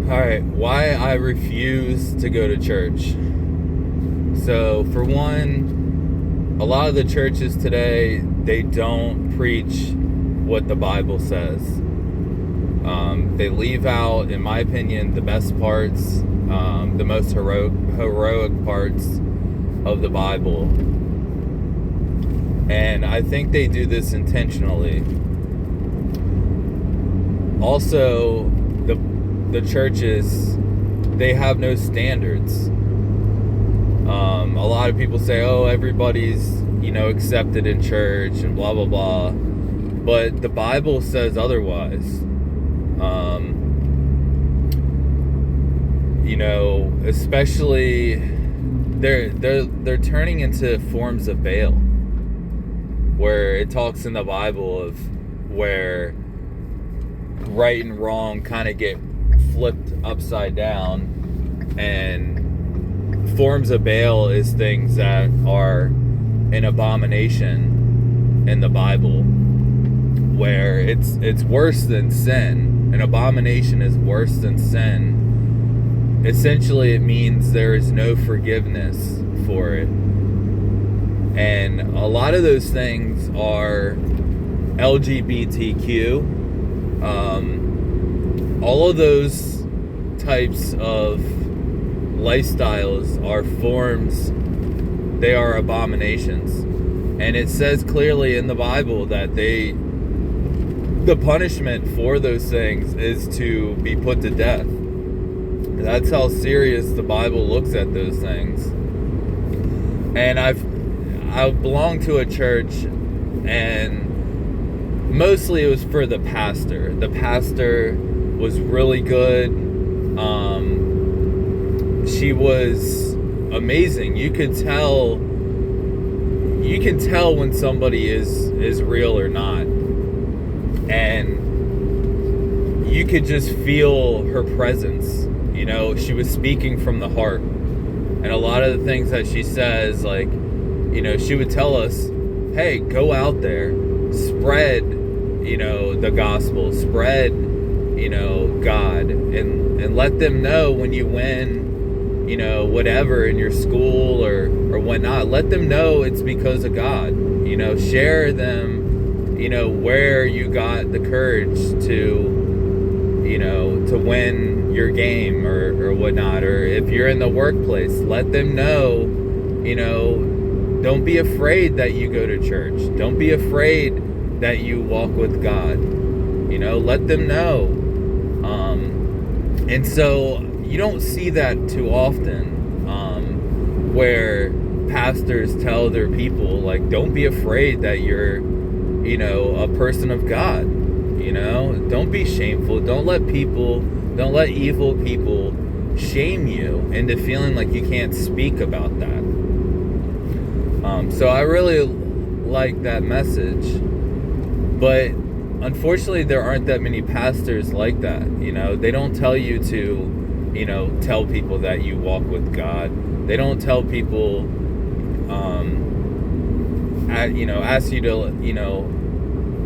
Alright, why I refuse to go to church. So, for one, a lot of the churches today, they don't preach what the Bible says. They leave out, in my opinion, the best parts, the most heroic parts of the Bible. And I think they do this intentionally. Also, the churches, they have no standards. A lot of people say, oh, everybody's, accepted in church and blah, blah, blah. But the Bible says otherwise. Especially they're turning into forms of Baal, where it talks in the Bible of where right and wrong kind of get flipped upside down, and forms of Baal is things that are an abomination in the Bible, where it's worse than sin. An abomination is worse than sin. Essentially, it means there is no forgiveness for it. And a lot of those things are LGBTQ. All of those types of lifestyles are forms, they are abominations. And it says clearly in the Bible that the punishment for those things is to be put to death. That's how serious the Bible looks at those things. And I belonged to a church, and mostly it was for the pastor. The pastor was really good. She was amazing. You can tell when somebody is real or not. And you could just feel her presence. She was speaking from the heart. And a lot of the things that she says, she would tell us, hey, go out there, spread, the gospel, spread, God, and let them know when you win, whatever in your school or whatnot. Let them know it's because of God. Share them, where you got the courage to win your game or whatnot. Or if you're in the workplace, let them know, don't be afraid that you go to church. Don't be afraid that you walk with God. Let them know. And so you don't see that too often, where pastors tell their people, don't be afraid that you're, a person of God. Don't be shameful. Don't let evil people shame you into feeling like you can't speak about that. So I really like that message, but unfortunately there aren't that many pastors like that. They don't tell you to, tell people that you walk with God. They don't tell people, ask you to,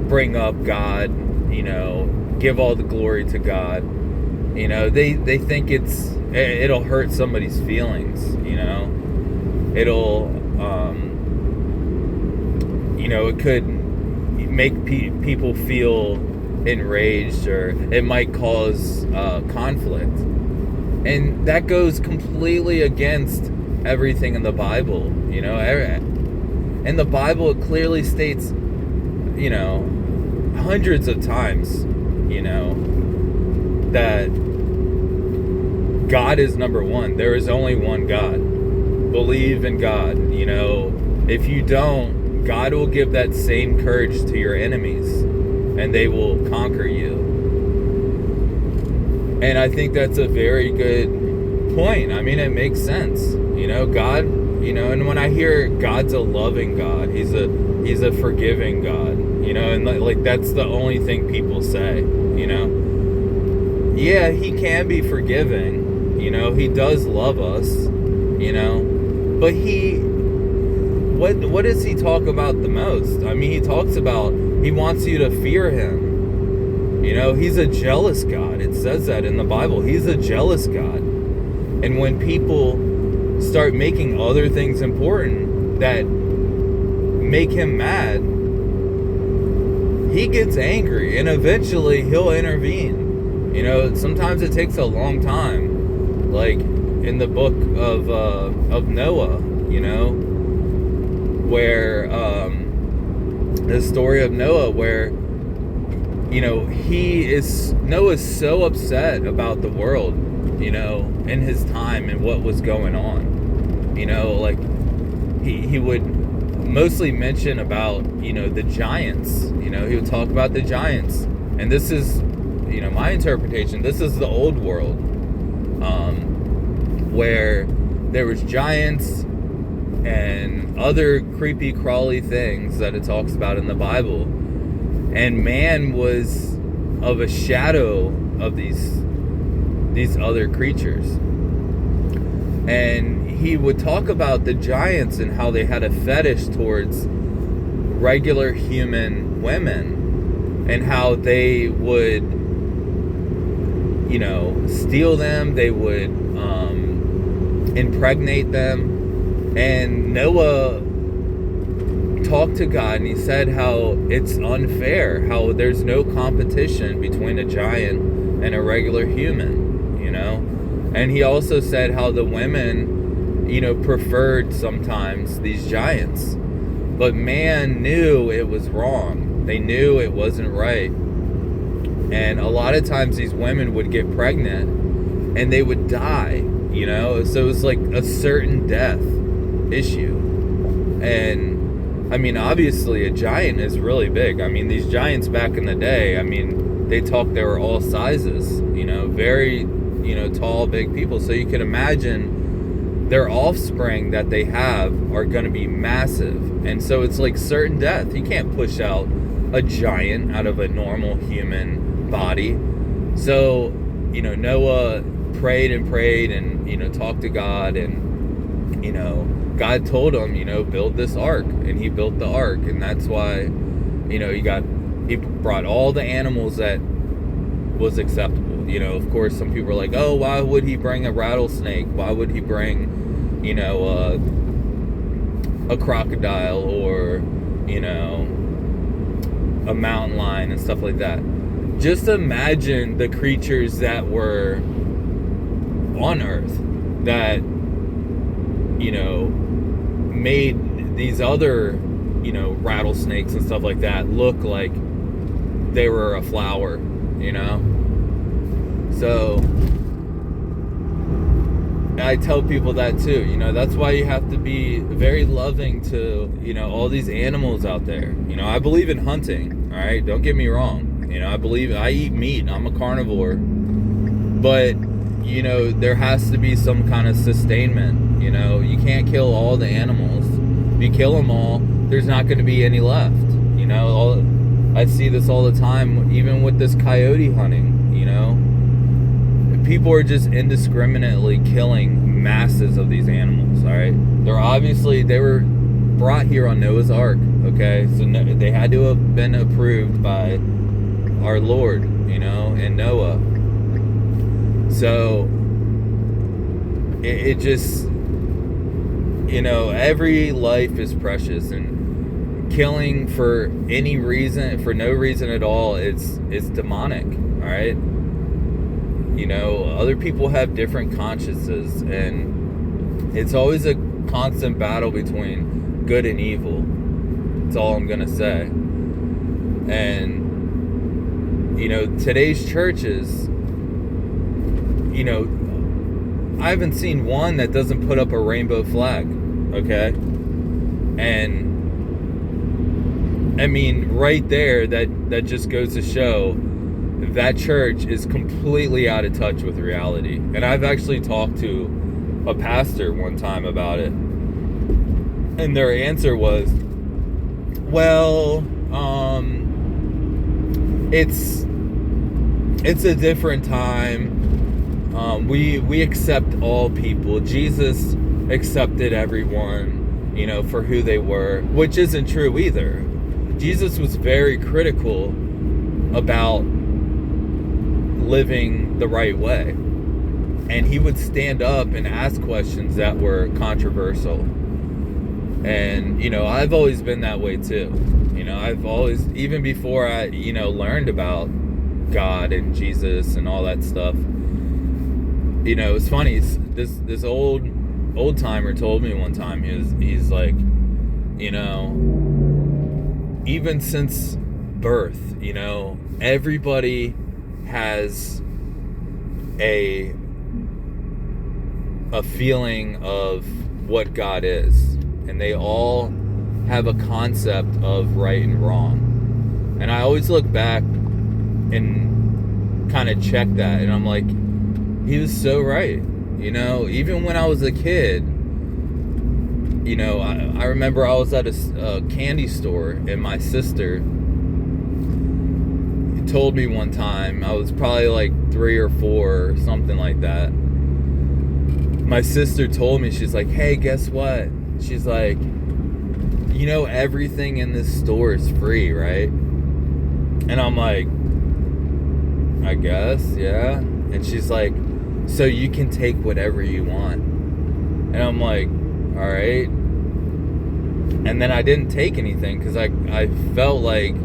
bring up God, give all the glory to God. They think it'll hurt somebody's feelings. It'll, it could make people feel enraged, or it might cause conflict. And that goes completely against everything in the Bible. In the Bible, it clearly states, hundreds of times, that God is number one. There is only one God. Believe in God. If you don't, God will give that same courage to your enemies, and they will conquer you. And I think that's a very good point. I mean, it makes sense. God, and when I hear God's a loving God, He's a forgiving God, and that's the only thing people say, Yeah, He can be forgiving, He does love us, but what does He talk about the most? I mean, He talks about He wants you to fear Him. You know, he's a jealous God. It says that in the Bible. He's a jealous God. And when people start making other things important that make him mad, he gets angry, and eventually he'll intervene. You know, sometimes it takes a long time. Like in the book of Noah, you know, where the story of Noah, where, you know, Noah's so upset about the world, you know, in his time and what was going on. You know, like he would mostly mention about, you know, the giants. You know, he would talk about the giants. And this is, you know, my interpretation, this is the old world, where there was giants and other creepy crawly things that it talks about in the Bible. And man was of a shadow of these other creatures. And he would talk about the giants and how they had a fetish towards regular human women, and how they would, you know, steal them, they would impregnate them. And Noah talked to God, and he said how it's unfair, how there's no competition between a giant and a regular human, you know. And he also said how the women, you know, preferred sometimes these giants, but man knew it was wrong. They knew it wasn't right. And a lot of times these women would get pregnant and they would die, you know. So it was like a certain death issue. And I mean, obviously a giant is really big. I mean, these giants back in the day, I mean, they were all sizes, you know, very, you know, tall, big people. So you can imagine their offspring that they have are going to be massive. And so it's like certain death. You can't push out a giant out of a normal human body. So, you know, Noah prayed and, you know, talked to God, and, you know, God told him, you know, build this ark, and he built the ark. And that's why, you know, he brought all the animals that was acceptable. You know, of course, some people are like, oh, why would he bring a rattlesnake? Why would he bring, you know, a crocodile, or, you know, a mountain lion and stuff like that? Just imagine the creatures that were on Earth that, you know, made these other, you know, rattlesnakes and stuff like that look like they were a flower, you know. So I tell people that too, you know. That's why you have to be very loving to, you know, all these animals out there. You know, I believe in hunting, all right? Don't get me wrong. You know, I eat meat. I'm a carnivore. But, you know, there has to be some kind of sustainment. You know, you can't kill all the animals. If you kill them all, there's not going to be any left. You know, I see this all the time, even with this coyote hunting, you know. People are just indiscriminately killing masses of these animals, all right? They were brought here on Noah's Ark, okay? So they had to have been approved by our Lord, you know, and Noah. So it just, you know, every life is precious, and killing for any reason, for no reason at all, it's demonic, all right? You know, other people have different consciences, and it's always a constant battle between good and evil. That's all I'm gonna say. And, you know, today's churches, you know, I haven't seen one that doesn't put up a rainbow flag, okay? And I mean, right there, that just goes to show that church is completely out of touch with reality. And I've actually talked to a pastor one time about it, and their answer was, well, it's a different time. We accept all people. Jesus accepted everyone, you know, for who they were, which isn't true either. Jesus was very critical about living the right way. And he would stand up and ask questions that were controversial. And, I've always been that way too. I've always, even before I, learned about God and Jesus and all that stuff, it's funny. This old timer told me one time, he's like, even since birth, everybody has a feeling of what God is, and they all have a concept of right and wrong. And I always look back and kind of check that, and I'm like, he was so right. Even when I was a kid, I remember I was at a candy store, and my sister told me one time, I was probably like 3 or 4 or something like that. My sister told me, she's like, hey, guess what? She's like, everything in this store is free, right? And I'm like, I guess, yeah. And she's like, so you can take whatever you want. And I'm like, all right. And then I didn't take anything because I felt like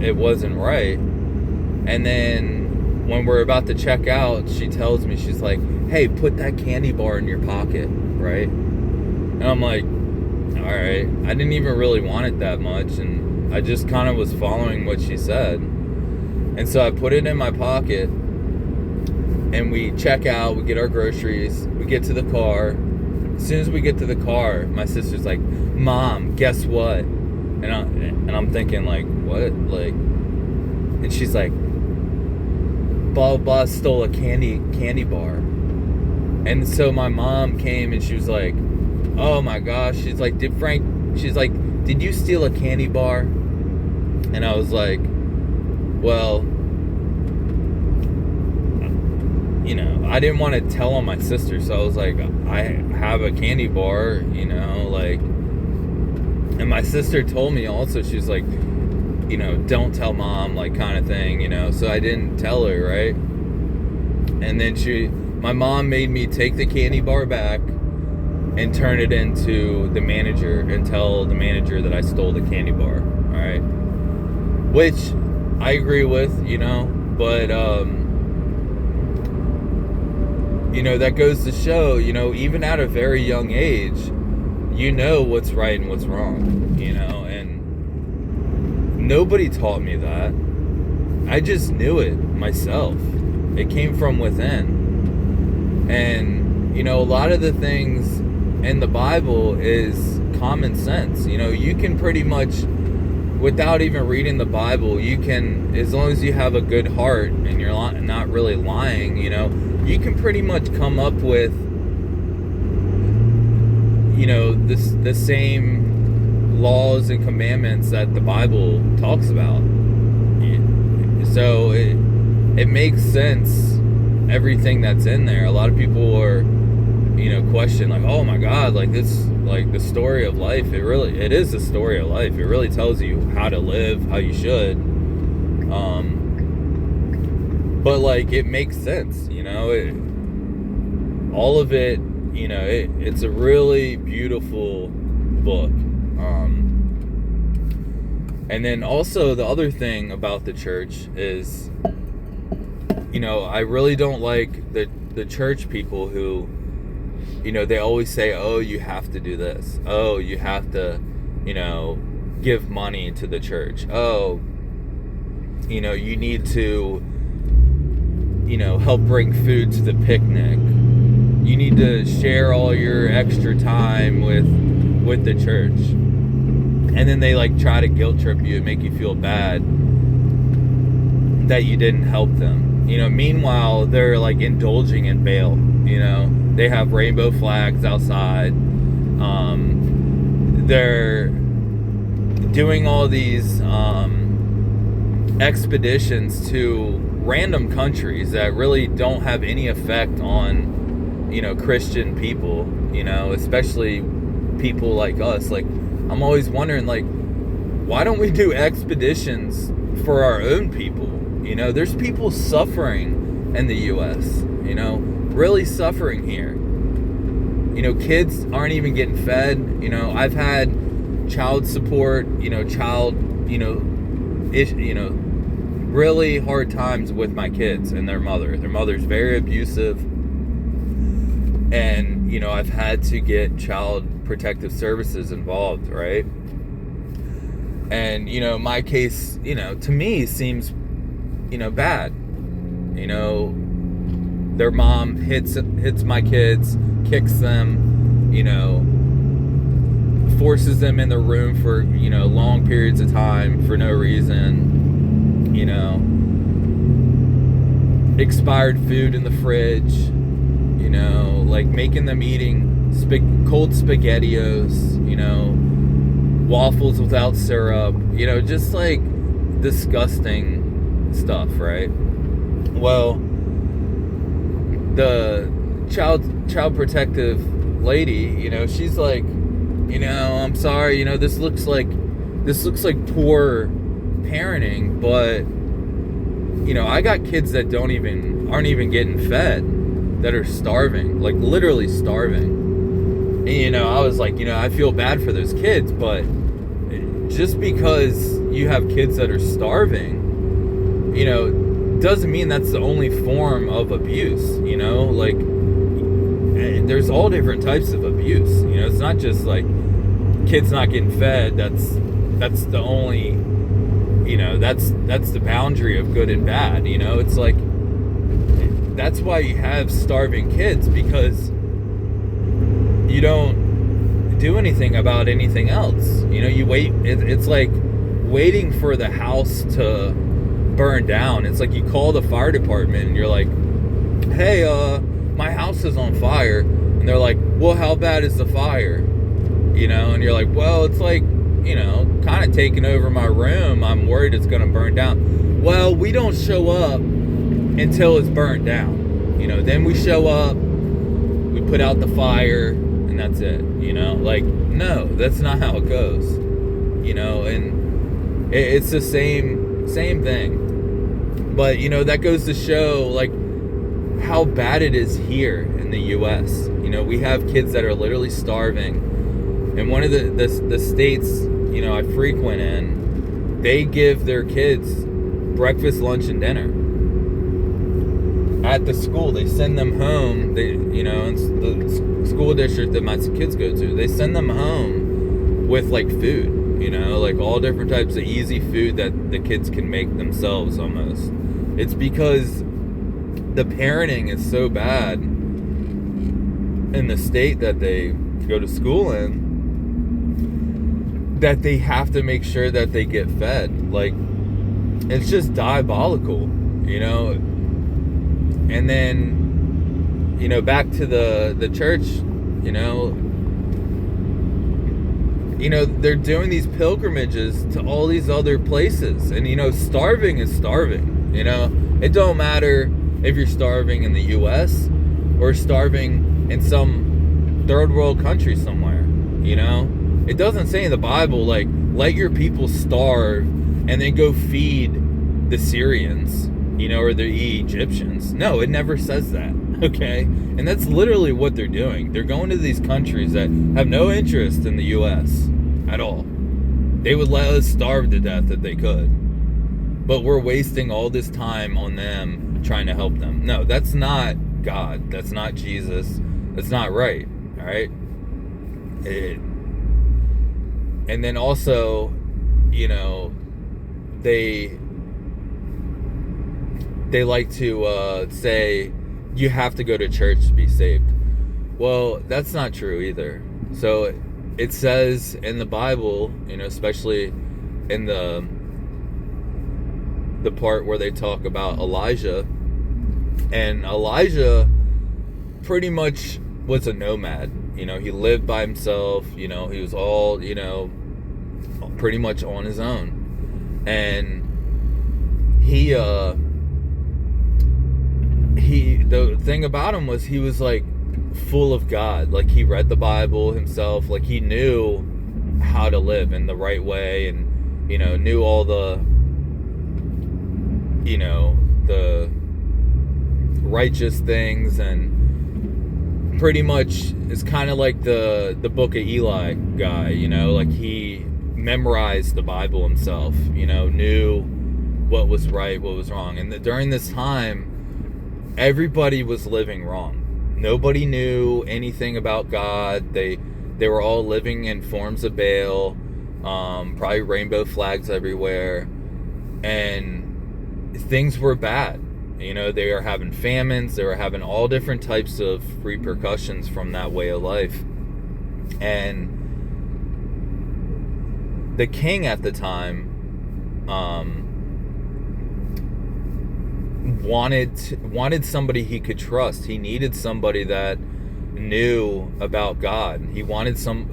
it wasn't right. And then when we're about to check out, she tells me, she's like, hey, put that candy bar in your pocket, right? And I'm like, all right. I didn't even really want it that much, and I just kind of was following what she said. And so I put it in my pocket, and we check out, we get our groceries, we get to the car. As soon as we get to the car, my sister's like, Mom, guess what? And I'm thinking, like, what? Like, and she's like, blah, blah, stole a candy bar. And so my mom came, and she was like, oh my gosh. She's like, did you steal a candy bar? And I was like, well, I didn't want to tell on my sister, so I was like, I have a candy bar, like, and my sister told me also, she was like, don't tell Mom, like, kind of thing, so I didn't tell her, right? And then my mom made me take the candy bar back and turn it into the manager and tell the manager that I stole the candy bar, all right? Which I agree with, but, that goes to show, even at a very young age, what's right and what's wrong, and nobody taught me that. I just knew it myself. It came from within. And, a lot of the things in the Bible is common sense. You can pretty much, without even reading the Bible, you can, as long as you have a good heart and you're not really lying, you can pretty much come up with, the same laws and commandments that the Bible talks about. So it makes sense, everything that's in there. A lot of people are, question, like, oh my God, like this, like the story of life. It is the story of life. It really tells you how to live, how you should. But like, it makes sense, all of it, it's a really beautiful book. And then also the other thing about the church is, I really don't like the church people who, they always say, oh, you have to do this. Oh, you have to, give money to the church. Oh, you need to, help bring food to the picnic. You need to share all your extra time with the church. And then they like try to guilt trip you and make you feel bad that you didn't help them. Meanwhile, they're like indulging in Baal. They have rainbow flags outside. They're doing all these expeditions to random countries that really don't have any effect on, Christian people, especially people like us. Like, I'm always wondering, like, why don't we do expeditions for our own people? You know, there's people suffering in the U.S., you know, really suffering here. You know, kids aren't even getting fed. You know, I've had child support, really hard times with my kids and their mother. Their mother's very abusive. And, you know, I've had to get child protective services involved, right? And, you know, my case, you know, to me seems, you know, bad. You know, their mom hits my kids, kicks them, you know, forces them in the room for, you know, long periods of time for no reason, you know, expired food in the fridge, you know, like making them eating cold SpaghettiOs, you know, waffles without syrup, you know, just like disgusting stuff, right? Well, the child protective lady, you know, she's like, you know, I'm sorry, you know, this looks like poor parenting, but, you know, I got kids that aren't even getting fed, that are starving, like literally starving. And, you know, I was like, you know, I feel bad for those kids, but just because you have kids that are starving, you know, doesn't mean that's the only form of abuse, you know, like, there's all different types of abuse, you know, it's not just like kids not getting fed, that's the only, you know, that's the boundary of good and bad, you know, it's like, that's why you have starving kids, because you don't do anything about anything else, you know, you wait, it's like waiting for the house to burn down. It's like you call the fire department and you're like, hey, my house is on fire, and they're like, well, how bad is the fire, you know, and you're like, well, it's like, you know, kind of taking over my room, I'm worried it's gonna burn down. Well, we don't show up until it's burnt down, you know, then we show up, we put out the fire, and that's it, you know, like, no, that's not how it goes, you know, and it's the same thing. But, you know, that goes to show, like, how bad it is here in the U.S. You know, we have kids that are literally starving. And one of the states, you know, I frequent in, they give their kids breakfast, lunch, and dinner at the school. They send them home. They, you know, in the school district that my kids go to, they send them home with, like, food. You know, like all different types of easy food that the kids can make themselves almost. It's because the parenting is so bad in the state that they go to school in that they have to make sure that they get fed. Like, it's just diabolical, you know. And then, you know, back to the church, you know, they're doing these pilgrimages to all these other places. And, you know, starving is starving. You know, it don't matter if you're starving in the U.S. or starving in some third world country somewhere. You know, it doesn't say in the Bible, like, let your people starve and then go feed the Syrians, you know, or the Egyptians. No, it never says that. Okay? And that's literally what they're doing. They're going to these countries that have no interest in the U.S. at all. They would let us starve to death if they could. But we're wasting all this time on them trying to help them. No, that's not God. That's not Jesus. That's not right. All right? And then also, you know, they like to say you have to go to church to be saved. Well, that's not true either. So it says in the Bible, you know, especially in the part where they talk about Elijah, and Elijah pretty much was a nomad. You know, he lived by himself, you know, he was all, you know, pretty much on his own. And the thing about him was he was like full of God. Like, he read the Bible himself, like he knew how to live in the right way, and, you know, knew all the, the righteous things, and pretty much is kind of like the Book of Eli guy, like he memorized the Bible himself, knew what was right, what was wrong. And during this time, everybody was living wrong. Nobody knew anything about God. They were all living in forms of Baal, probably rainbow flags everywhere, and things were bad. They were having famines, they were having all different types of repercussions from that way of life. And the king at the time wanted somebody he could trust. He needed somebody that knew about God. He wanted some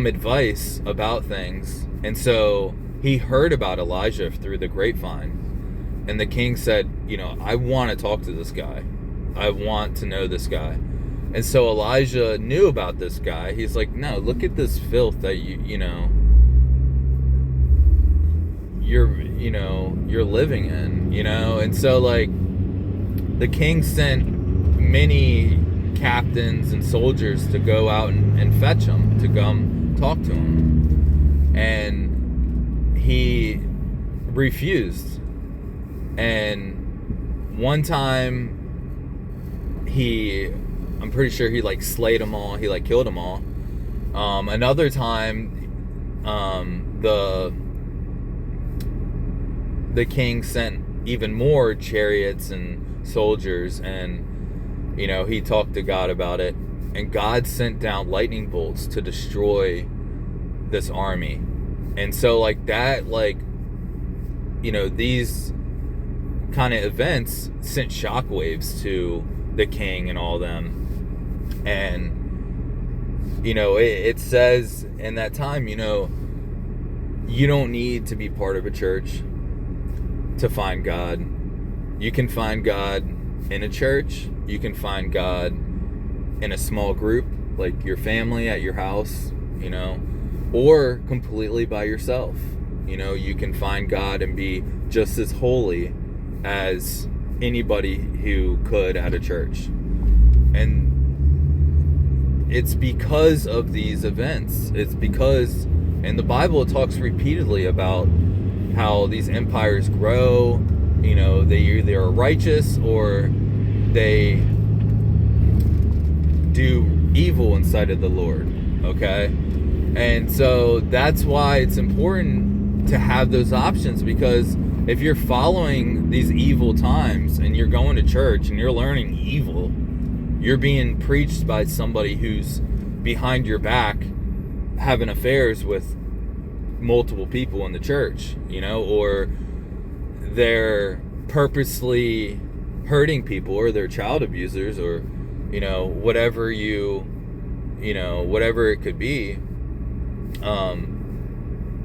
advice about things. And so he heard about Elijah through the grapevine. And the king said, I want to talk to this guy. I want to know this guy. And so Elijah knew about this guy. He's like, no, look at this filth that you're living in, And so like the king sent many captains and soldiers to go out and fetch him, to come talk to him. And he refused. And one time I'm pretty sure he like slayed them all. He like killed them all. Another time, the king sent even more chariots and soldiers, and he talked to God about it, and God sent down lightning bolts to destroy this army. And so like that, these kind of events sent shockwaves to the king and all them. And it says in that time, you don't need to be part of a church to find God. You can find God in a church. You can find God in a small group, like your family at your house, or completely by yourself. You can find God and be just as holy as anybody who could at a church. And it's because of these events. It's because in the Bible it talks repeatedly about how these empires grow. They either are righteous or they do evil inside of the Lord. Okay? And so that's why it's important to have those options, because if you're following these evil times and you're going to church and you're learning evil, you're being preached by somebody who's behind your back having affairs with multiple people in the church, or they're purposely hurting people, or they're child abusers, or whatever whatever it could be.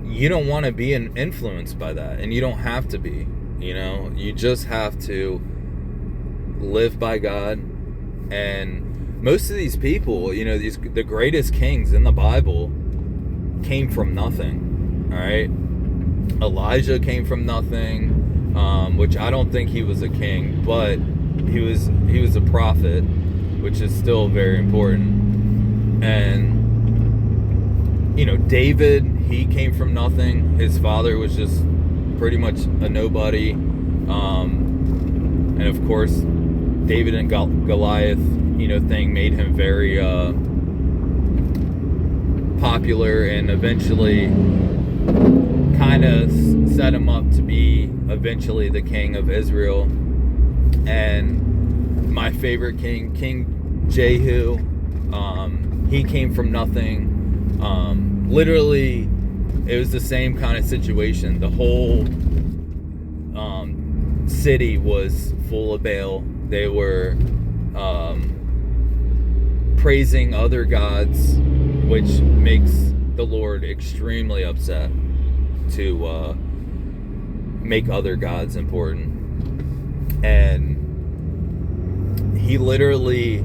You don't want to be influenced by that, and you don't have to be. You just have to live by God. And most of these people, the greatest kings in the Bible came from nothing. All right, Elijah came from nothing, which I don't think he was a king, but he was a prophet, which is still very important. And David, he came from nothing. His father was just pretty much a nobody. And of course, David and Goliath, thing made him very popular, and eventually kind of set him up to be eventually the king of Israel. And my favorite king, King Jehu, he came from nothing. Literally, it was the same kind of situation. The whole city was full of Baal. They were praising other gods, which makes the Lord extremely upset to make other gods important. And he literally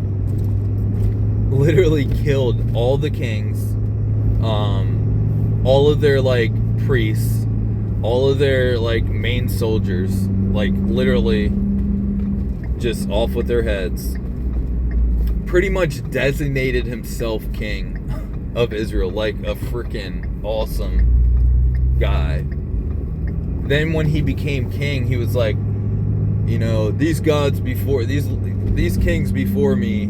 killed all the kings, all of their priests, all of their like main soldiers, like literally just off with their heads, pretty much designated himself king of Israel, like a freaking awesome guy. Then when he became king, he was like, you know, these gods before, these kings before me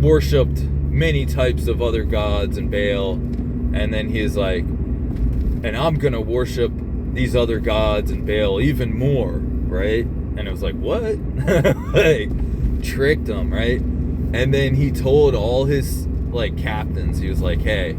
worshipped many types of other gods and Baal, and then he's like, and I'm gonna worship these other gods and Baal even more, right? And it was like, what? Like, tricked him, right? And then he told all his like captains, he was like, hey,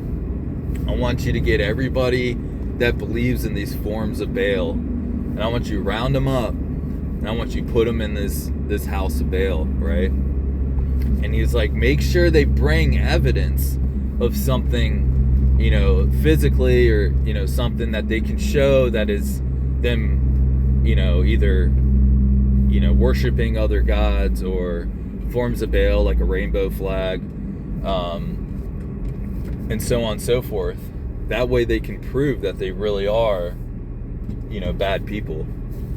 I want you to get everybody that believes in these forms of Baal, and I want you to round them up, and I want you to put them in this house of Baal, right? And he's like, make sure they bring evidence of something, you know, physically, or, you know, something that they can show that is them, you know, either, you know, worshiping other gods or forms of Baal, like a rainbow flag, and so on and so forth. That way they can prove that they really are, you know, bad people.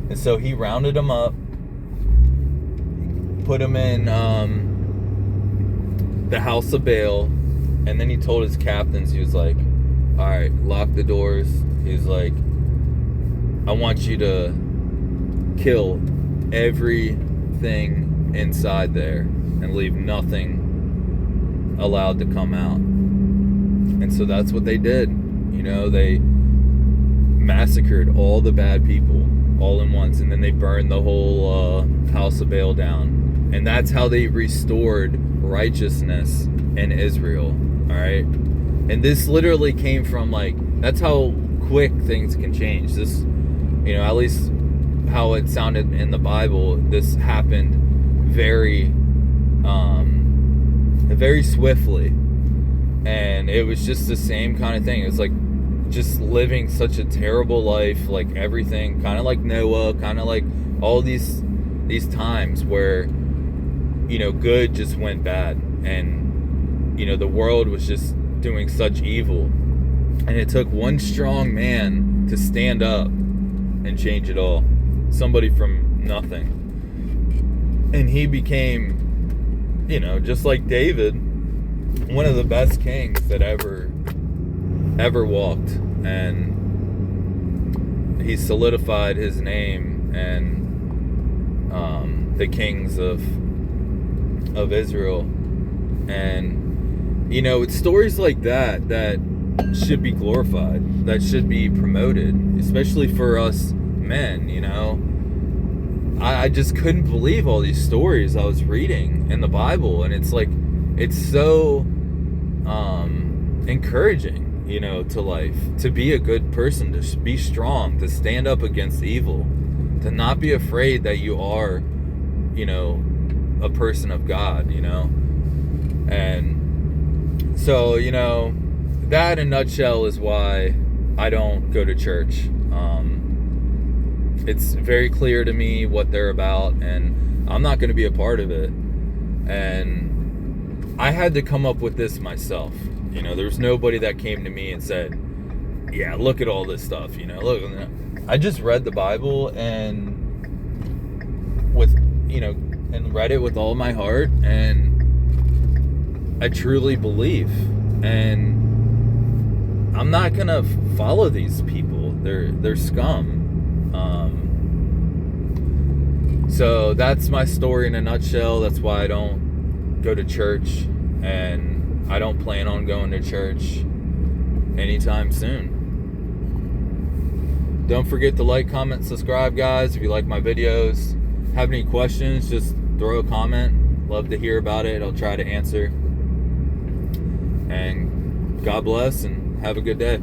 And so he rounded them up, put them in the house of Baal, and then he told his captains, he was like, all right, lock the doors. He's like, I want you to kill everything inside there and leave nothing allowed to come out. And so that's what they did. You know, they massacred all the bad people all in once, and then they burned the whole house of Baal down. And that's how they restored righteousness in Israel. All right, and this literally came from, like, that's how quick things can change. This, you know, at least how it sounded in the Bible, this happened very very swiftly, and it was just the same kind of thing. It was like just living such a terrible life, like everything, kind of like Noah, kind of like all these times where, you know, good just went bad, and, you know, the world was just doing such evil, and it took one strong man to stand up and change it all. Somebody from nothing, and he became, you know, just like David, one of the best kings that ever walked, and he solidified his name and the kings of Israel. And, you know, it's stories like that should be glorified, that should be promoted, especially for us men. You know, I just couldn't believe all these stories I was reading in the Bible, and it's like, it's so encouraging, you know, to life, to be a good person, to be strong, to stand up against evil, to not be afraid that you are, you know, a person of God, you know. And so, you know, that in a nutshell is why I don't go to church. It's very clear to me what they're about, and I'm not going to be a part of it. And I had to come up with this myself. You know, there was nobody that came to me and said, yeah, look at all this stuff, you know, look. I just read the Bible and read it with all my heart, and I truly believe. And I'm not going to follow these people. They're scum. So that's my story in a nutshell. That's why I don't go to church, and I don't plan on going to church anytime soon. Don't forget to like, comment, subscribe, guys, if you like my videos. Have any questions, just throw a comment. Love to hear about it. I'll try to answer. And God bless, and have a good day.